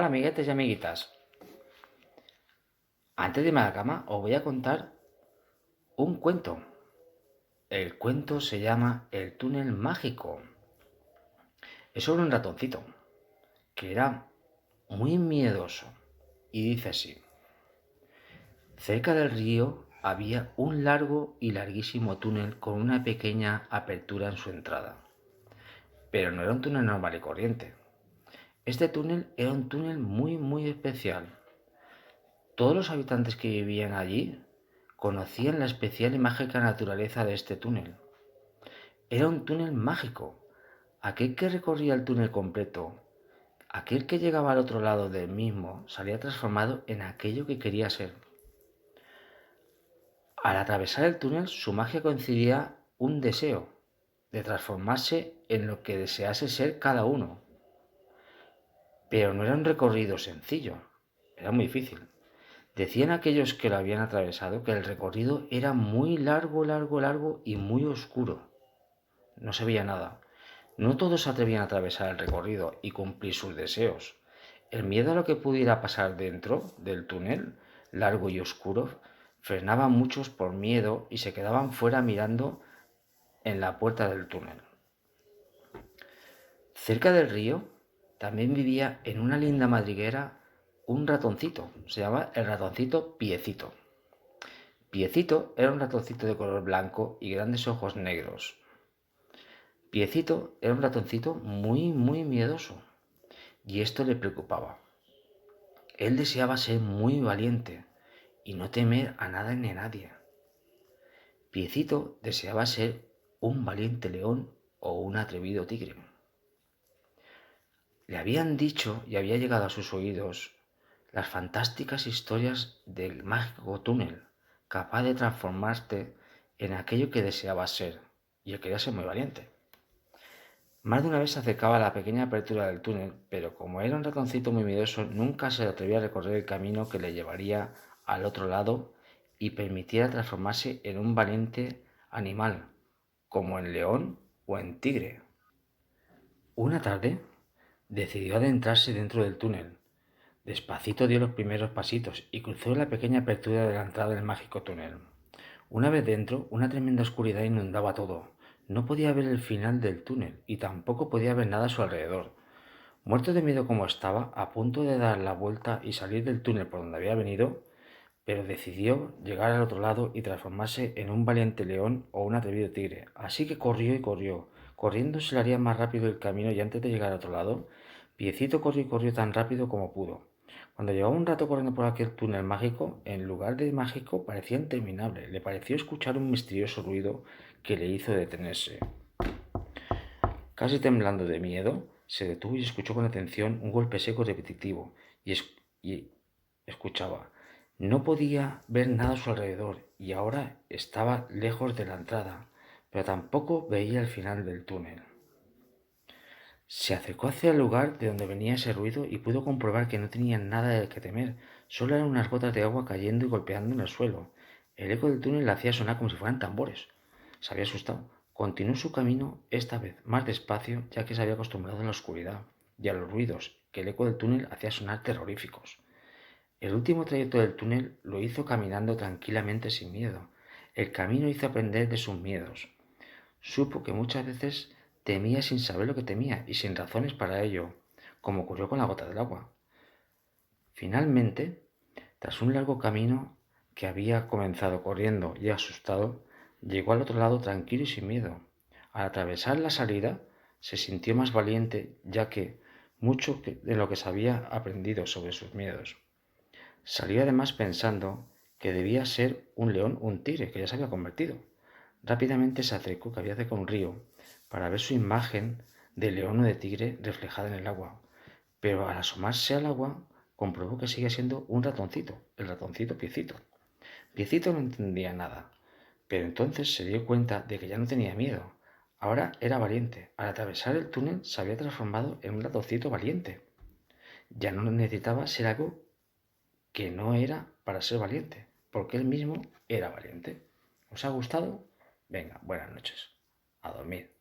Hola amiguetes y amiguitas. Antes de irme a la cama os voy a contar un cuento. El cuento se llama El túnel mágico. Es sobre un ratoncito que era muy miedoso y dice así. Cerca del río había un largo y larguísimo túnel con una pequeña apertura en su entrada. Pero no era un túnel normal y corriente. Este túnel era un túnel muy especial. Todos los habitantes que vivían allí conocían la especial y mágica naturaleza de este túnel. Era un túnel mágico. Aquel que recorría el túnel completo, aquel que llegaba al otro lado del mismo, salía transformado en aquello que quería ser. Al atravesar el túnel, su magia coincidía un deseo de transformarse en lo que desease ser cada uno. Pero no era un recorrido sencillo, era muy difícil. Decían aquellos que lo habían atravesado que el recorrido era muy largo y muy oscuro. No se veía nada. No todos se atrevían a atravesar el recorrido y cumplir sus deseos. El miedo a lo que pudiera pasar dentro del túnel, largo y oscuro, frenaba a muchos por miedo y se quedaban fuera mirando en la puerta del túnel. Cerca del río también vivía en una linda madriguera un ratoncito. Se llama el ratoncito Piecito. Piecito era un ratoncito de color blanco y grandes ojos negros. Piecito era un ratoncito muy miedoso y esto le preocupaba. Él deseaba ser muy valiente y no temer a nada ni a nadie. Piecito deseaba ser un valiente león o un atrevido tigre. Le habían dicho y había llegado a sus oídos las fantásticas historias del mágico túnel, capaz de transformarte en aquello que deseabas ser, y él quería ser muy valiente. Más de una vez se acercaba a la pequeña apertura del túnel, pero como era un ratoncito muy miedoso, nunca se atrevía a recorrer el camino que le llevaría al otro lado y permitiera transformarse en un valiente animal, como en león o en tigre. Una tarde decidió adentrarse dentro del túnel. Despacito dio los primeros pasitos y cruzó la pequeña apertura de la entrada del mágico túnel. Una vez dentro, una tremenda oscuridad inundaba todo. No podía ver el final del túnel y tampoco podía ver nada a su alrededor. Muerto de miedo como estaba, a punto de dar la vuelta y salir del túnel por donde había venido, pero decidió llegar al otro lado y transformarse en un valiente león o un atrevido tigre. Así que corrió y corrió. Corriendo se le haría más rápido el camino y antes de llegar al otro lado, Piecito corrió y corrió tan rápido como pudo. Cuando llevaba un rato corriendo por aquel túnel mágico, en lugar de mágico parecía interminable. Le pareció escuchar un misterioso ruido que le hizo detenerse. Casi temblando de miedo, se detuvo y escuchó con atención un golpe seco y repetitivo, y escuchaba. No podía ver nada a su alrededor, y ahora estaba lejos de la entrada, pero tampoco veía el final del túnel. Se acercó hacia el lugar de donde venía ese ruido y pudo comprobar que no tenía nada de qué temer, solo eran unas gotas de agua cayendo y golpeando en el suelo. El eco del túnel le hacía sonar como si fueran tambores. Se había asustado. Continuó su camino, esta vez más despacio, ya que se había acostumbrado a la oscuridad y a los ruidos que el eco del túnel hacía sonar terroríficos. El último trayecto del túnel lo hizo caminando tranquilamente sin miedo. El camino hizo aprender de sus miedos. Supo que muchas veces temía sin saber lo que temía y sin razones para ello, como ocurrió con la gota del agua. Finalmente, tras un largo camino que había comenzado corriendo y asustado, llegó al otro lado tranquilo y sin miedo. Al atravesar la salida, se sintió más valiente, ya que mucho de lo que se había aprendido sobre sus miedos. Salió además pensando que debía ser un león o un tigre, que ya se había convertido. Rápidamente se acercó, que había cerca un río, para ver su imagen de león o de tigre reflejada en el agua. Pero al asomarse al agua, comprobó que seguía siendo un ratoncito, el ratoncito Piecito. Piecito no entendía nada, pero entonces se dio cuenta de que ya no tenía miedo. Ahora era valiente. Al atravesar el túnel se había transformado en un ratoncito valiente. Ya no necesitaba ser algo que no era para ser valiente, porque él mismo era valiente. ¿Os ha gustado? Venga, buenas noches. A dormir.